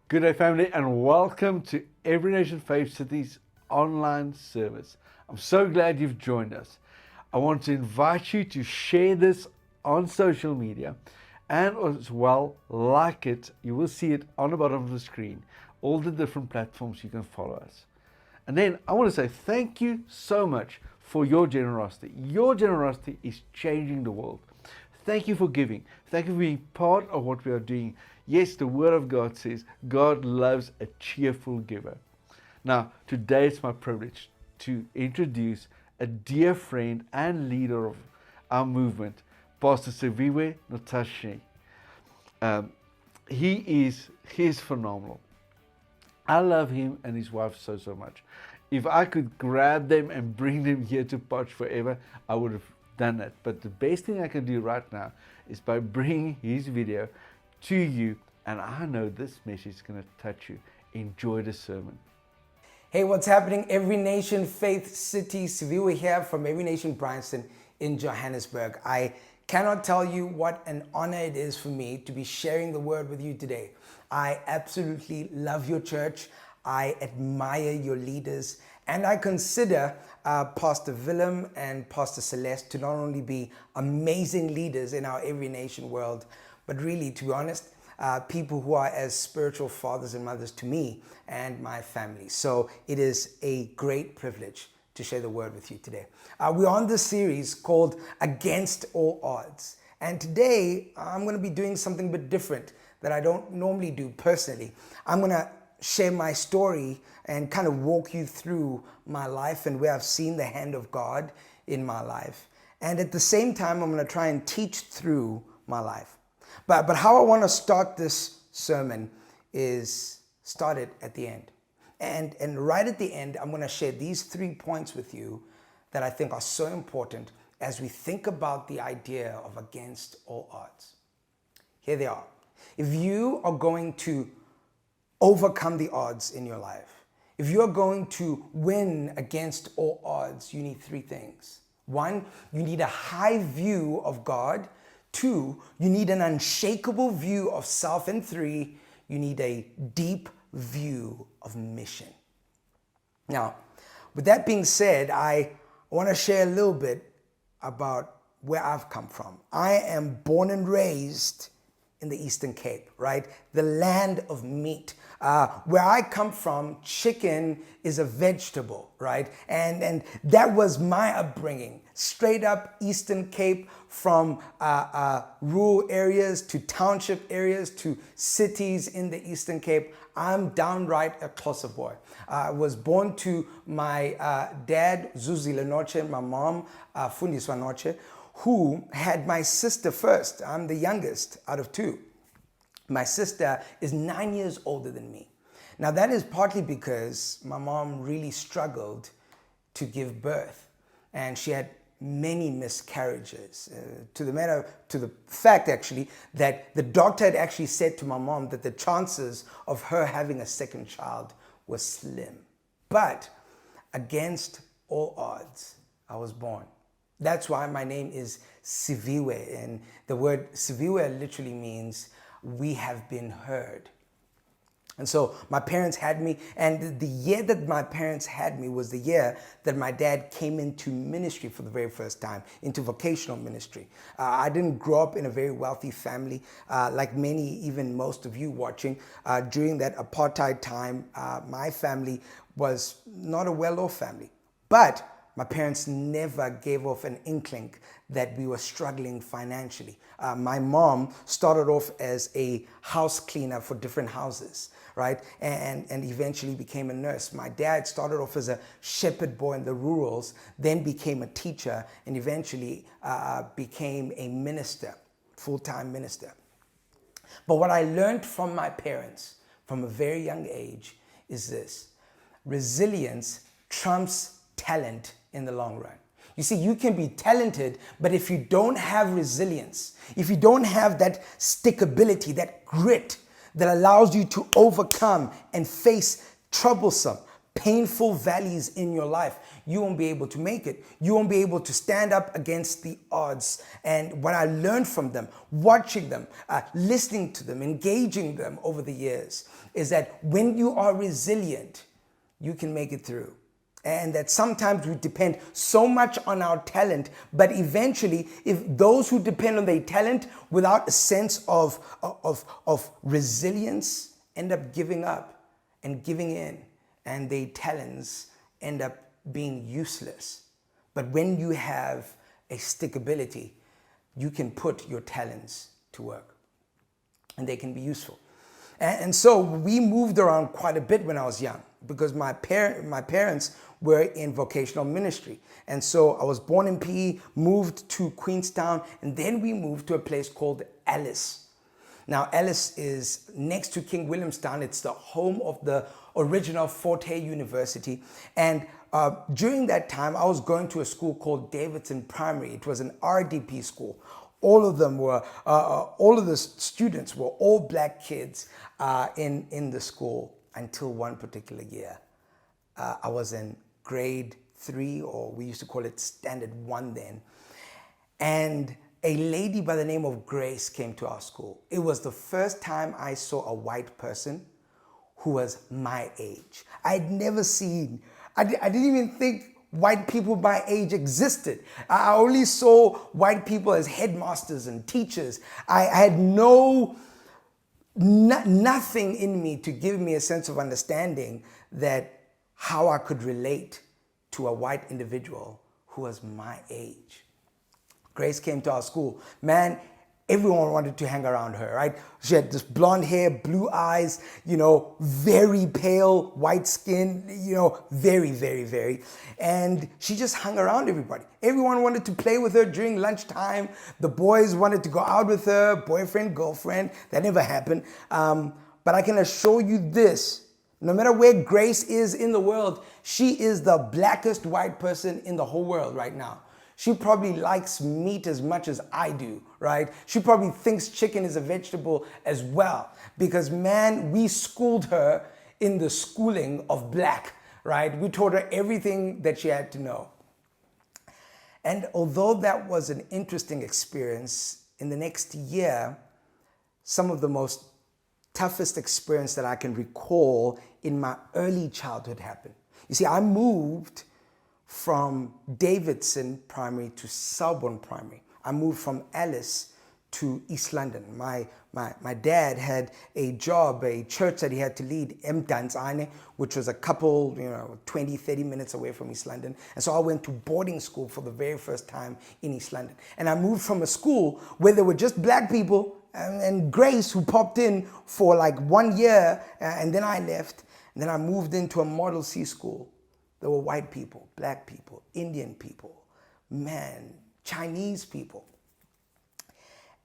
Good day, family, and welcome to Every Nation Faith City's online service. I'm so glad you've joined us. I want to invite you to share this on social media and as well like it. You will see it on the bottom of the screen, all the different platforms you can follow us. And then I want to say thank you so much for your generosity. Your generosity is changing the world. Thank you for giving. Thank you for being part of what we are doing. Yes, the Word of God says God loves a cheerful giver. Now, today it's my privilege to introduce a dear friend and leader of our movement, Pst Siviwe Notshe. He is phenomenal. I love him and his wife so much. If I could grab them and bring them here to Potch forever, I would have done that. But the best thing I can do right now is by bringing his video to you, and I know this message is going to touch you. Enjoy the sermon. Hey, what's happening? Every Nation Faith City, Siviwe here from Every Nation Bryanston in Johannesburg. I cannot tell you what an honor it is for me to be sharing the word with you today. I absolutely love your church. I admire your leaders, and I consider Pastor Willem and Pastor Celeste to not only be amazing leaders in our Every Nation world, but really, to be honest, people who are as spiritual fathers and mothers to me and my family. So it is a great privilege to share the word with you today. We're on this series called Against All Odds. And today I'm going to be doing something a bit different that I don't normally do personally. I'm going to share my story and kind of walk you through my life and where I've seen the hand of God in my life. And at the same time, I'm going to try and teach through my life. But how I want to start this sermon is start it at the end. And right at the end, I'm going to share these 3 points with you that I think are so important as we think about the idea of against all odds. Here they are. If you are going to overcome the odds in your life, if you're going to win against all odds, you need 3 things. 1, you need a high view of God. 2, you need an unshakable view of self. And 3, you need a deep view of mission. Now, with that being said, I want to share a little bit about where I've come from. I am born and raised in the Eastern Cape, right? The land of meat. Where I come from, chicken is a vegetable, right? And that was my upbringing. Straight up Eastern Cape, from rural areas to township areas to cities in the Eastern Cape. I'm downright a Xhosa boy. I was born to my dad, Zuzile Notshe, and my mom, Fundiswa Notshe, who had my sister first. I'm the youngest out of 2. My sister is 9 years older than me. Now that is partly because my mom really struggled to give birth, and she had many miscarriages, to the fact actually that the doctor had actually said to my mom that the chances of her having a second child was slim. But against all odds, I was born. That's why my name is Siviwe, and the word Siviwe literally means we have been heard. And so my parents had me, and the year that my parents had me was the year that my dad came into ministry for the very first time, into vocational ministry. I didn't grow up in a very wealthy family, like many, even most of you watching. During that apartheid time, my family was not a well-off family. But my parents never gave off an inkling that we were struggling financially. My mom started off as a house cleaner for different houses, right? And eventually became a nurse. My dad started off as a shepherd boy in the rurals, then became a teacher, and eventually became a minister, full-time minister. But what I learned from my parents from a very young age is this: resilience trumps talent in the long run. You see, you can be talented, but if you don't have resilience, if you don't have that stickability, that grit that allows you to overcome and face troublesome, painful valleys in your life, you won't be able to make it. You won't be able to stand up against the odds. And what I learned from them, watching them, listening to them, engaging them over the years, is that when you are resilient, you can make it through. And that sometimes we depend so much on our talent, but eventually, if those who depend on their talent without a sense of resilience end up giving up and giving in, and their talents end up being useless. But when you have a stickability, you can put your talents to work, and they can be useful. And so we moved around quite a bit when I was young, because my parents were in vocational ministry. And so I was born in PE, moved to Queenstown, and then we moved to a place called Alice. Now, Alice is next to King Williamstown. It's the home of the original Forte University. And during that time, I was going to a school called Davidson Primary. It was an RDP school. All of them were, all of the students were all black kids in the school until one particular year. I was in grade 3, or we used to call it standard 1 then. And a lady by the name of Grace came to our school. It was the first time I saw a white person who was my age. I'd never seen, I didn't even think white people my age existed. I only saw white people as headmasters and teachers. I had nothing in me to give me a sense of understanding that how I could relate to a white individual who was my age. Grace came to our school. Man, everyone wanted to hang around her, right? She had this blonde hair, blue eyes, very pale, white skin, very, very, very. And she just hung around everybody. Everyone wanted to play with her during lunchtime. The boys wanted to go out with her, boyfriend, girlfriend. That never happened. But I can assure you this, no matter where Grace is in the world, she is the blackest white person in the whole world right now. She probably likes meat as much as I do, right? She probably thinks chicken is a vegetable as well, because man, we schooled her in the schooling of black, right? We taught her everything that she had to know. And although that was an interesting experience, in the next year, some of the most toughest experience that I can recall in my early childhood happened. You see, I moved from Davidson Primary to Selborne Primary. I moved from Alice to East London. My dad had a job, a church that he had to lead, Mdantsane, which was a couple, 20, 30 minutes away from East London. And so I went to boarding school for the very first time in East London. And I moved from a school where there were just black people and Grace, who popped in for like 1 year, and then I left. And then I moved into a Model C school. There were white people, black people, Indian people, Chinese people.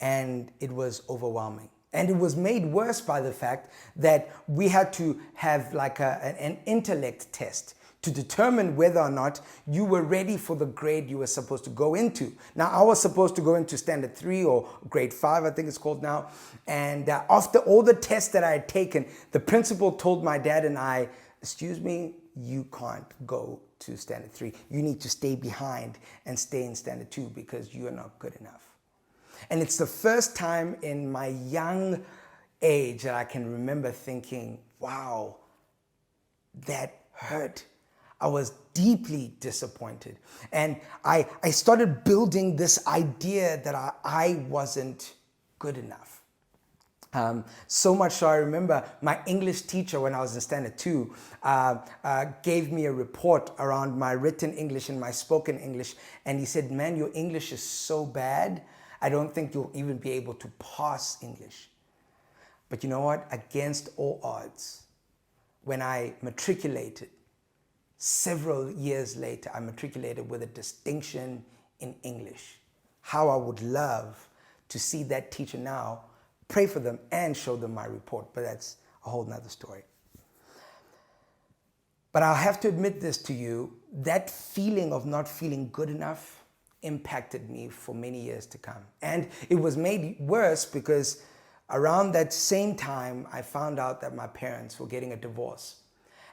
And it was overwhelming. And it was made worse by the fact that we had to have like an intellect test to determine whether or not you were ready for the grade you were supposed to go into. Now, I was supposed to go into standard 3 or grade 5, I think it's called now. And after all the tests that I had taken, the principal told my dad and I, excuse me, you can't go to standard 3. You need to stay behind and stay in standard 2 because you are not good enough. And it's the first time in my young age that I can remember thinking, wow, that hurt. I was deeply disappointed. And I started building this idea that I wasn't good enough. So much so I remember my English teacher when I was in standard 2 gave me a report around my written English and my spoken English. And he said, man, your English is so bad, I don't think you'll even be able to pass English. But you know what? Against all odds, when I matriculated, several years later, I matriculated with a distinction in English. How I would love to see that teacher now, pray for them and show them my report, but that's a whole nother story. But I'll have to admit this to you, that feeling of not feeling good enough impacted me for many years to come. And it was made worse because around that same time, I found out that my parents were getting a divorce.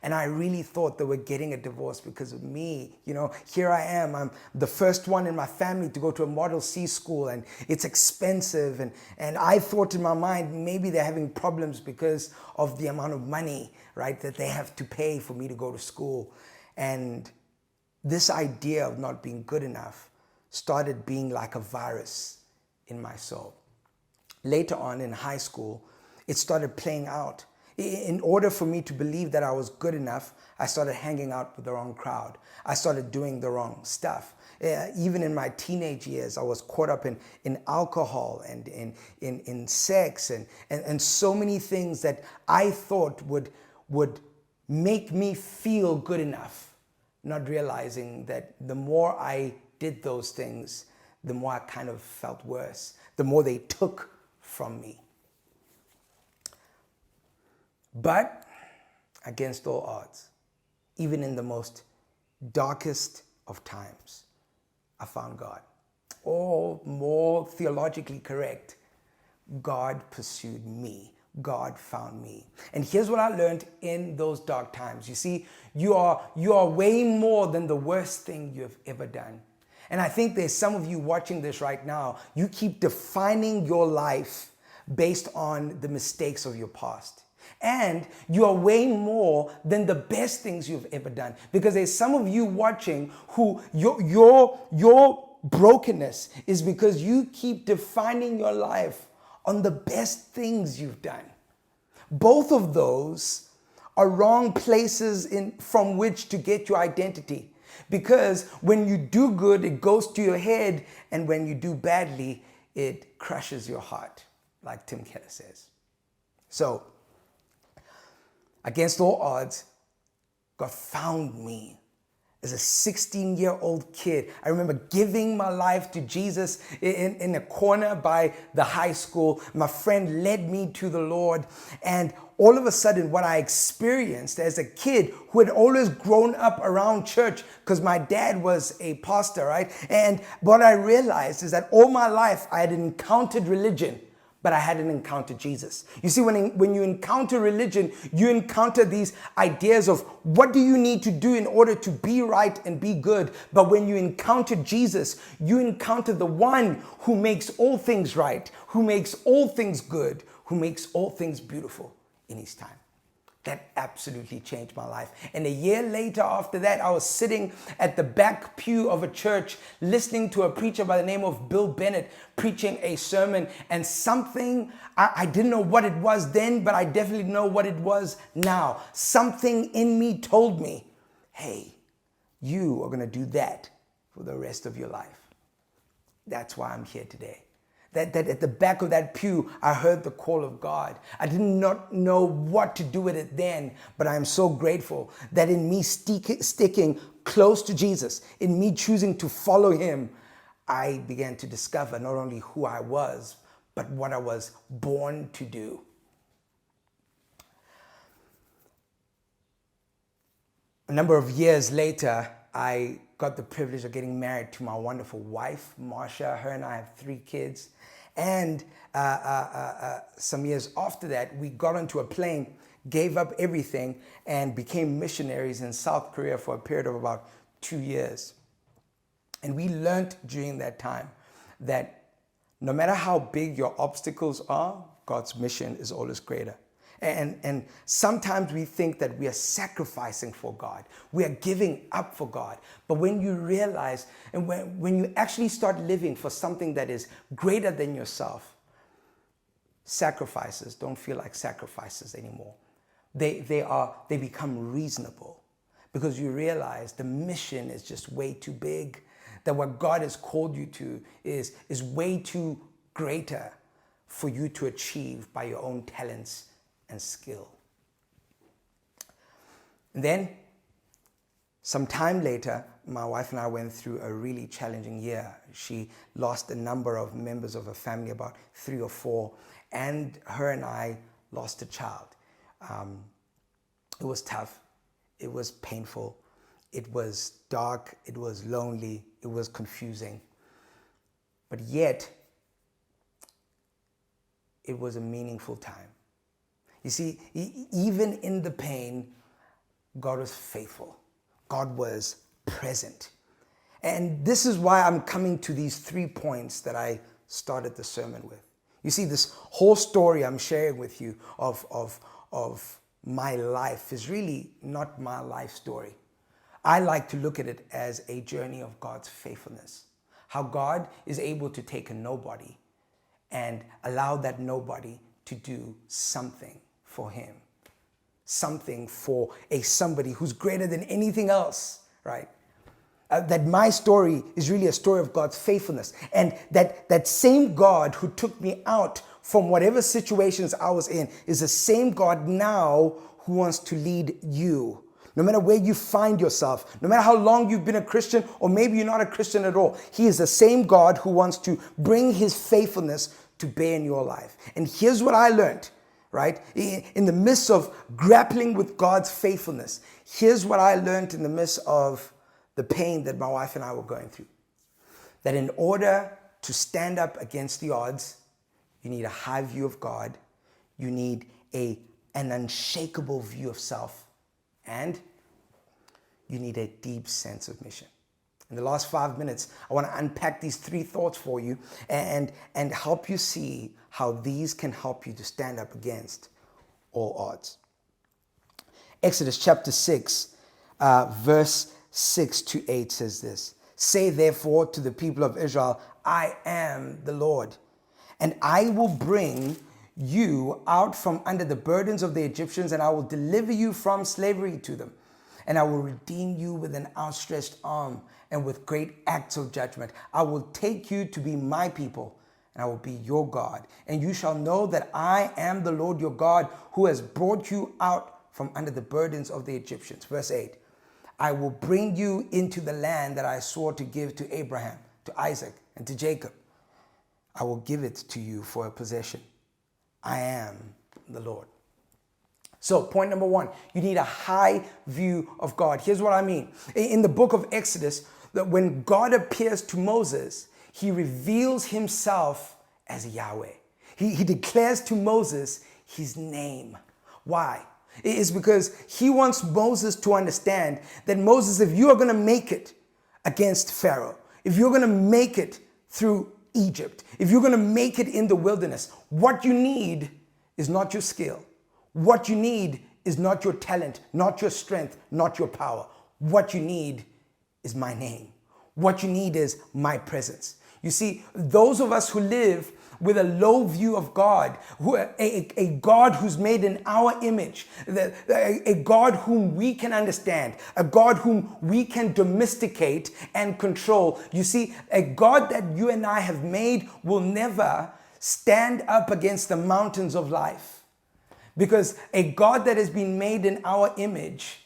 And I really thought they were getting a divorce because of me. You know, here I am. I'm the first one in my family to go to a Model C school, and it's expensive. And I thought in my mind, maybe they're having problems because of the amount of money, right, that they have to pay for me to go to school. And this idea of not being good enough started being like a virus in my soul. Later on in high school, it started playing out. In order for me to believe that I was good enough, I started hanging out with the wrong crowd. I started doing the wrong stuff. Even in my teenage years, I was caught up in alcohol and in sex and so many things that I thought would make me feel good enough, not realizing that the more I did those things, the more I kind of felt worse, the more they took from me. But against all odds, even in the most darkest of times, I found God. Or more theologically correct, God pursued me. God found me. And here's what I learned in those dark times. You see, you are way more than the worst thing you have ever done. And I think there's some of you watching this right now, you keep defining your life based on the mistakes of your past. And you are way more than the best things you've ever done. Because there's some of you watching who your brokenness is because you keep defining your life on the best things you've done. Both of those are wrong places from which to get your identity. Because when you do good, it goes to your head. And when you do badly, it crushes your heart, like Tim Keller says. So, against all odds, God found me as a 16-year-old kid. I remember giving my life to Jesus in a corner by the high school. My friend led me to the Lord. And all of a sudden, what I experienced as a kid who had always grown up around church, because my dad was a pastor, right? And what I realized is that all my life I had encountered religion, but I hadn't encountered Jesus. You see, when you encounter religion, you encounter these ideas of what do you need to do in order to be right and be good. But when you encounter Jesus, you encounter the one who makes all things right, who makes all things good, who makes all things beautiful in his time. That absolutely changed my life. And a year later after that, I was sitting at the back pew of a church listening to a preacher by the name of Bill Bennett preaching a sermon, and something, I didn't know what it was then, but I definitely know what it was now. Something in me told me, hey, you are going to do that for the rest of your life. That's why I'm here today. That at the back of that pew, I heard the call of God. I did not know what to do with it then, but I am so grateful that in me sticking close to Jesus, in me choosing to follow him, I began to discover not only who I was, but what I was born to do. A number of years later, I got the privilege of getting married to my wonderful wife, Marsha. Her and I have 3 kids. And some years after that, we got onto a plane, gave up everything, and became missionaries in South Korea for a period of about 2 years. And we learned during that time that no matter how big your obstacles are, God's mission is always greater. And sometimes we think that we are sacrificing for God. We are giving up for God. But when you realize, and when you actually start living for something that is greater than yourself, sacrifices don't feel like sacrifices anymore. They become reasonable, because you realize the mission is just way too big, that what God has called you to is way too greater for you to achieve by your own talents and skill. And then, some time later, my wife and I went through a really challenging year. She lost a number of members of her family, about 3 or 4, and her and I lost a child. It was tough. It was painful. It was dark. It was lonely. It was confusing. But yet, it was a meaningful time. You see, even in the pain, God was faithful. God was present. And this is why I'm coming to these 3 points that I started the sermon with. You see, this whole story I'm sharing with you of my life is really not my life story. I like to look at it as a journey of God's faithfulness. How God is able to take a nobody and allow that nobody to do something for him. Something for somebody who's greater than anything else, right? That my story is really a story of God's faithfulness. And that same God who took me out from whatever situations I was in is the same God now who wants to lead you. No matter where you find yourself, no matter how long you've been a Christian, or maybe you're not a Christian at all, he is the same God who wants to bring his faithfulness to bear in your life. And here's what I learned, right? In the midst of grappling with God's faithfulness, here's what I learned in the midst of the pain that my wife and I were going through. That in order to stand up against the odds, you need a high view of God, you need an unshakable view of self, and you need a deep sense of mission. In the last 5 minutes, I want to unpack these 3 thoughts for you and help you see how these can help you to stand up against all odds. Exodus chapter 6, verse 6 to 8 says this. Say therefore to the people of Israel, I am the Lord, and I will bring you out from under the burdens of the Egyptians, and I will deliver you from slavery to them. And I will redeem you with an outstretched arm and with great acts of judgment. I will take you to be my people, and I will be your God. And you shall know that I am the Lord your God, who has brought you out from under the burdens of the Egyptians. Verse 8. I will bring you into the land that I swore to give to Abraham, to Isaac, and to Jacob. I will give it to you for a possession. I am the Lord. So point number 1, you need a high view of God. Here's what I mean. In the book of Exodus, that when God appears to Moses, he reveals himself as Yahweh. He declares to Moses his name. Why? It is because he wants Moses to understand that Moses, if you are going to make it against Pharaoh, if you're going to make it through Egypt, if you're going to make it in the wilderness, what you need is not your skill. What you need is not your talent, not your strength, not your power. What you need is my name. What you need is my presence. You see, those of us who live with a low view of God, a God who's made in our image, a God whom we can understand, a God whom we can domesticate and control. You see, a God that you and I have made will never stand up against the mountains of life. Because a God that has been made in our image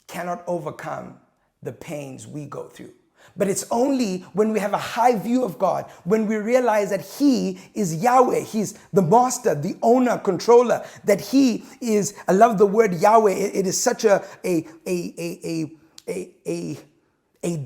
cannot overcome the pains we go through. But it's only when we have a high view of God, when we realize that he is Yahweh, he's the master, the owner, controller, that he is, I love the word Yahweh. It is such a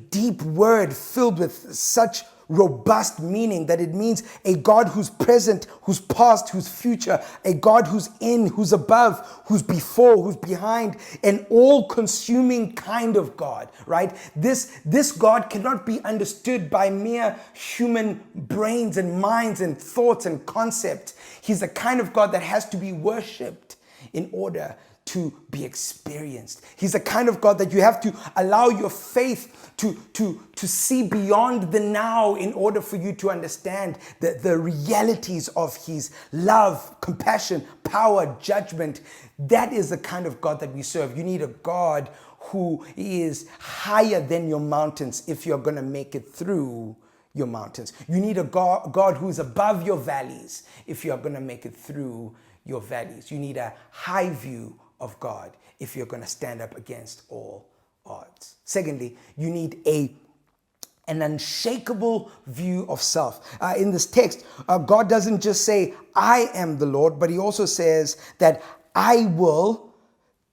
deep word filled with such robust meaning that it means a God who's present, who's past, who's future, a God who's in, who's above, who's before, who's behind, an all-consuming kind of God, right? This God cannot be understood by mere human brains and minds and thoughts and concepts. He's the kind of God that has to be worshipped in order to be experienced. He's the kind of God that you have to allow your faith to see beyond the now in order for you to understand the realities of his love, compassion, power, judgment. That is the kind of God that we serve. You need a God who is higher than your mountains if you're going to make it through your mountains. You need a God who's above your valleys if you're going to make it through your valleys. You need a high view of God if you're going to stand up against all odds. Secondly, you need an unshakable view of self. In this text, God doesn't just say, I am the Lord, but he also says that I will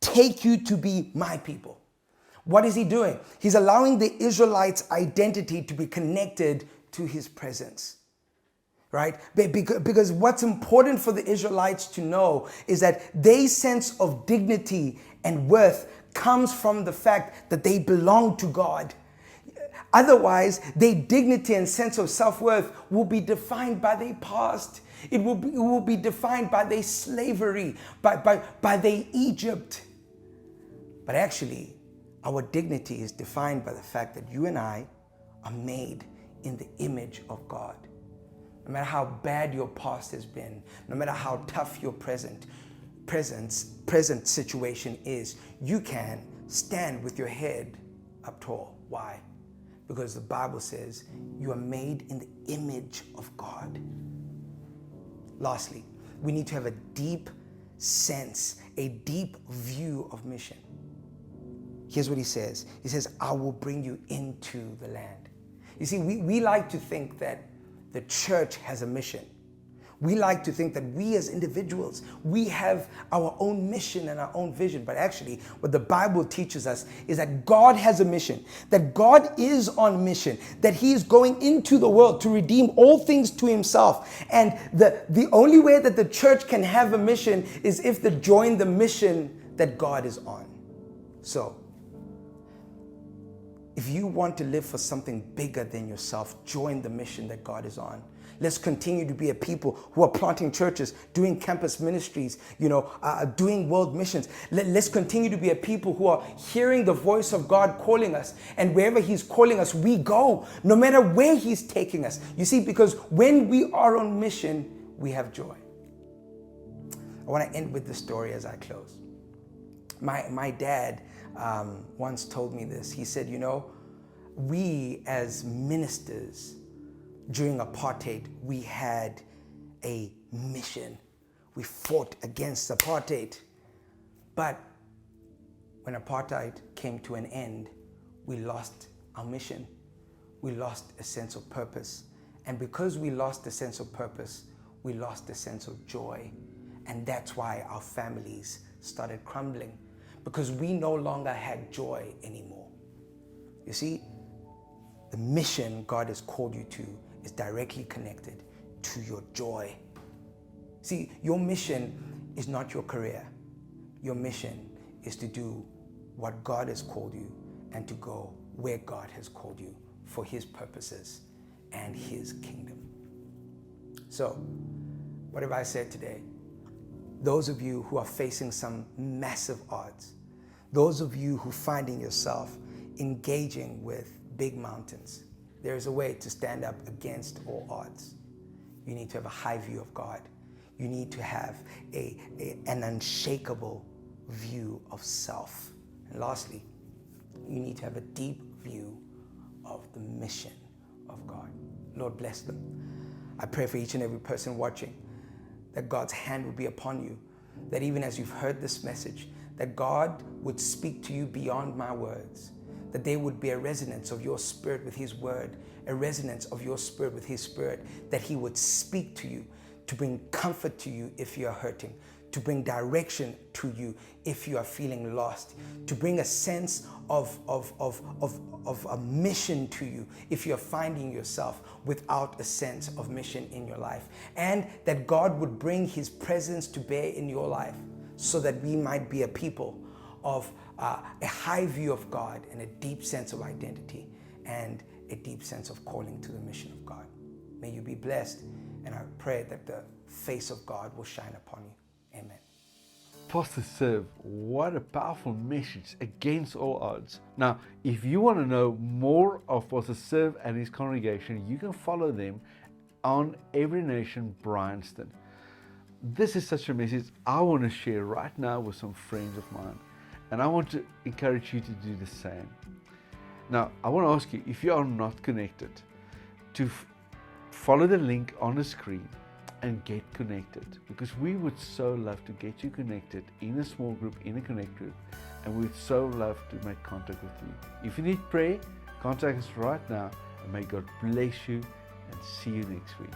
take you to be my people. What is he doing? He's allowing the Israelites' identity to be connected to his presence. right? Because what's important for the Israelites to know is that their sense of dignity and worth comes from the fact that they belong to God. Otherwise, their dignity and sense of self-worth will be defined by their past. It will be defined by their slavery, by their Egypt. But actually, our dignity is defined by the fact that you and I are made in the image of God. No matter how bad your past has been, no matter how tough your present situation is, you can stand with your head up tall. Why? Because the Bible says you are made in the image of God. Lastly, we need to have a deep sense, a deep view of mission. Here's what he says. He says, I will bring you into the land. You see, we like to think that the church has a mission. We like to think that we as individuals, we have our own mission and our own vision. But actually, what the Bible teaches us is that God has a mission, that God is on mission, that he is going into the world to redeem all things to himself. And the only way that the church can have a mission is if they join the mission that God is on. So, if you want to live for something bigger than yourself, join the mission that God is on. Let's continue to be a people who are planting churches, doing campus ministries, doing world missions. Let's continue to be a people who are hearing the voice of God calling us. And wherever he's calling us, we go, no matter where he's taking us. You see, because when we are on mission, we have joy. I want to end with this story as I close. My dad once told me this. He said, we as ministers during apartheid, we had a mission. We fought against apartheid. But when apartheid came to an end, we lost our mission. We lost a sense of purpose. And because we lost a sense of purpose, we lost a sense of joy. And that's why our families started crumbling, because we no longer had joy anymore. You see, the mission God has called you to is directly connected to your joy. See, your mission is not your career. Your mission is to do what God has called you and to go where God has called you for his purposes and his kingdom. So, what have I said today? Those of you who are facing some massive odds, those of you who finding yourself engaging with big mountains, there is a way to stand up against all odds. You need to have a high view of God. You need to have an unshakable view of self. And lastly, you need to have a deep view of the mission of God. Lord, bless them. I pray for each and every person watching that God's hand would be upon you, that even as you've heard this message, that God would speak to you beyond my words, that there would be a resonance of your spirit with his word, a resonance of your spirit with his spirit, that he would speak to you to bring comfort to you if you are hurting, to bring direction to you if you are feeling lost, to bring a sense of a mission to you if you're finding yourself without a sense of mission in your life, and that God would bring his presence to bear in your life so that we might be a people of a high view of God and a deep sense of identity and a deep sense of calling to the mission of God. May you be blessed, and I pray that the face of God will shine upon you. Amen. Pst Siv, what a powerful message against all odds. Now, if you want to know more of Pst Siv and his congregation, you can follow them on EN Bryanston. This is such a message I want to share right now with some friends of mine, and I want to encourage you to do the same. Now, I want to ask you, if you are not connected, to follow the link on the screen and get connected, because we would so love to get you connected in a small group, in a connect group, and we'd so love to make contact with you. If you need prayer, contact us right now, and may God bless you, and see you next week.